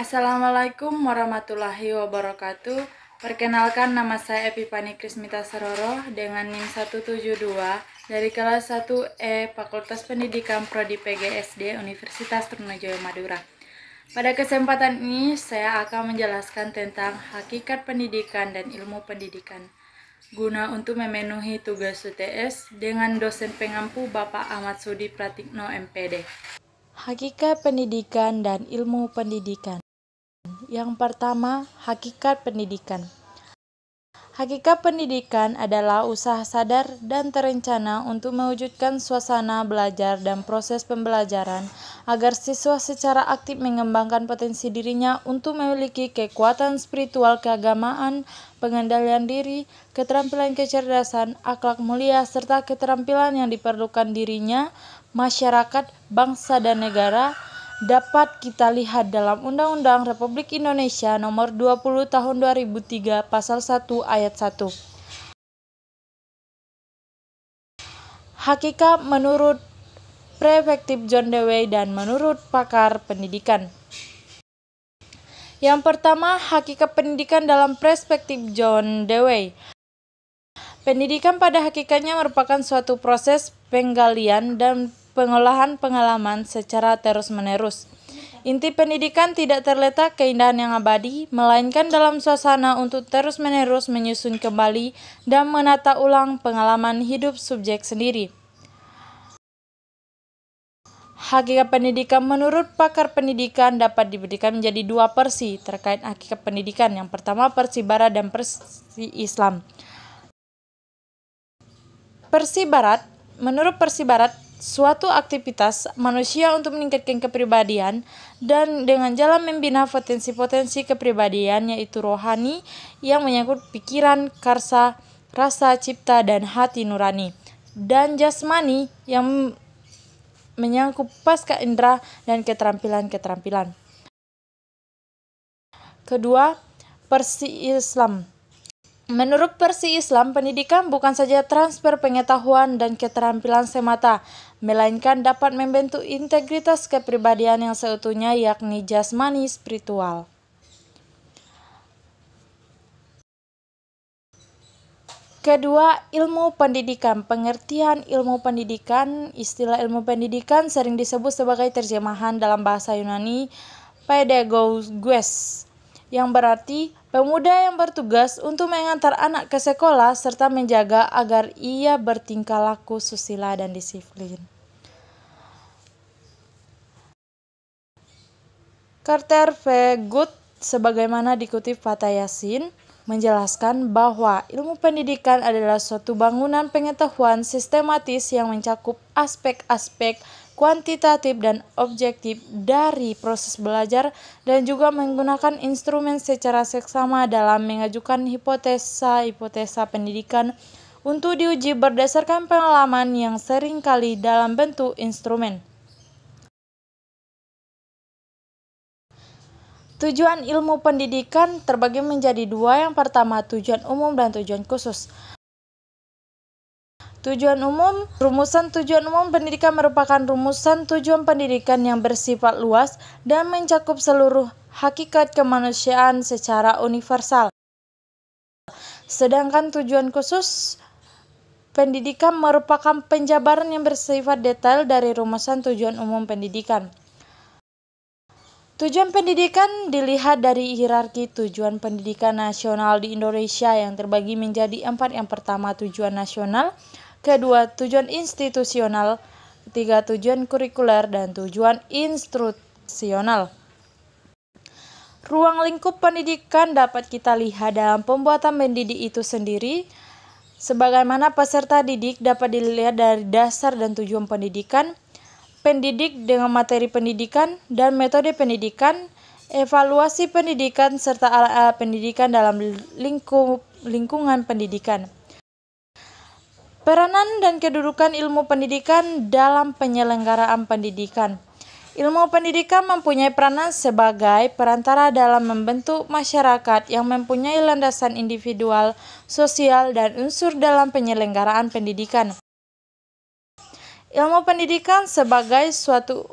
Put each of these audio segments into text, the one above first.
Assalamualaikum warahmatullahi wabarakatuh. Perkenalkan, nama saya Epifani Krismita Seroro dengan NIM 172 dari kelas 1E Fakultas Pendidikan Prodi PGSD Universitas Trunojoyo Madura. Pada kesempatan ini saya akan menjelaskan tentang hakikat pendidikan dan ilmu pendidikan guna untuk memenuhi tugas UTS dengan dosen pengampu Bapak Ahmad Sudi Pratikno MPD. Hakikat pendidikan dan ilmu pendidikan. Yang pertama, hakikat pendidikan. Hakikat pendidikan adalah usaha sadar dan terencana untuk mewujudkan suasana belajar dan proses pembelajaran agar siswa secara aktif mengembangkan potensi dirinya untuk memiliki kekuatan spiritual keagamaan, pengendalian diri, keterampilan kecerdasan, akhlak mulia, serta keterampilan yang diperlukan dirinya, masyarakat, bangsa, dan negara, dapat kita lihat dalam Undang-Undang Republik Indonesia Nomor 20 Tahun 2003 Pasal 1 Ayat 1. Hakikat menurut perspektif John Dewey dan menurut pakar pendidikan. Yang pertama, hakikat pendidikan dalam perspektif John Dewey. Pendidikan pada hakikatnya merupakan suatu proses penggalian dan pengolahan pengalaman secara terus-menerus. Inti pendidikan tidak terletak keindahan yang abadi, melainkan dalam suasana untuk terus-menerus menyusun kembali dan menata ulang pengalaman hidup subjek sendiri. Hakikat pendidikan menurut pakar pendidikan dapat diberikan menjadi dua versi terkait hakikat pendidikan. Yang pertama, versi Barat dan versi Islam. Menurut versi Barat, suatu aktivitas manusia untuk meningkatkan kepribadian dan dengan jalan membina potensi-potensi kepribadian yaitu rohani yang menyangkut pikiran, karsa, rasa, cipta, dan hati nurani, dan jasmani yang menyangkut pasca indera dan keterampilan-keterampilan. Kedua, versi Islam. Menurut versi Islam, pendidikan bukan saja transfer pengetahuan dan keterampilan semata, melainkan dapat membentuk integritas kepribadian yang seutuhnya, yakni jasmani spiritual. Kedua, ilmu pendidikan. Pengertian ilmu pendidikan. Istilah ilmu pendidikan sering disebut sebagai terjemahan dalam bahasa Yunani pedagogus, yang berarti pemuda yang bertugas untuk mengantar anak ke sekolah serta menjaga agar ia bertingkah laku susila dan disiplin. Carter V. Good, sebagaimana dikutip Fatah Yasin, menjelaskan bahwa ilmu pendidikan adalah suatu bangunan pengetahuan sistematis yang mencakup aspek-aspek kuantitatif dan objektif dari proses belajar dan juga menggunakan instrumen secara seksama dalam mengajukan hipotesa-hipotesa pendidikan untuk diuji berdasarkan pengalaman yang seringkali dalam bentuk instrumen. Tujuan ilmu pendidikan terbagi menjadi dua. Yang pertama, tujuan umum dan tujuan khusus. Tujuan umum. Rumusan tujuan umum pendidikan merupakan rumusan tujuan pendidikan yang bersifat luas dan mencakup seluruh hakikat kemanusiaan secara universal. Sedangkan tujuan khusus pendidikan merupakan penjabaran yang bersifat detail dari rumusan tujuan umum pendidikan. Tujuan pendidikan dilihat dari hierarki tujuan pendidikan nasional di Indonesia yang terbagi menjadi 4. Yang pertama, tujuan nasional. Kedua, tujuan institusional. Ketiga, tujuan kurikuler. Dan tujuan instruksional. Ruang lingkup pendidikan dapat kita lihat dalam pembuatan pendidik itu sendiri. Sebagaimana peserta didik dapat dilihat dari dasar dan tujuan pendidikan, pendidik dengan materi pendidikan dan metode pendidikan, evaluasi pendidikan, serta alat-alat pendidikan dalam lingkungan pendidikan. Peranan dan kedudukan ilmu pendidikan dalam penyelenggaraan pendidikan. Ilmu pendidikan mempunyai peranan sebagai perantara dalam membentuk masyarakat yang mempunyai landasan individual, sosial, dan unsur dalam penyelenggaraan pendidikan. Ilmu pendidikan sebagai suatu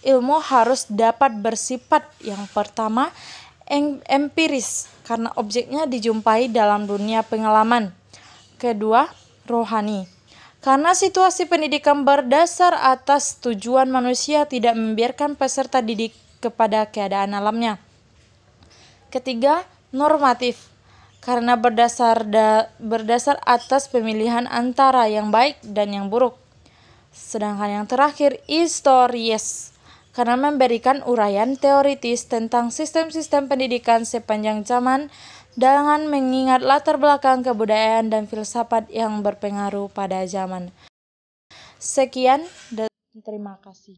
ilmu harus dapat bersifat yang pertama empiris karena objeknya dijumpai dalam dunia pengalaman. Kedua, rohani. Karena situasi pendidikan berdasar atas tujuan manusia tidak membiarkan peserta didik kepada keadaan alamnya. Ketiga, normatif. Karena berdasar atas pemilihan antara yang baik dan yang buruk. Sedangkan yang terakhir, histories. Karena memberikan uraian teoritis tentang sistem-sistem pendidikan sepanjang zaman dengan mengingat latar belakang kebudayaan dan filsafat yang berpengaruh pada zaman. Sekian dan terima kasih.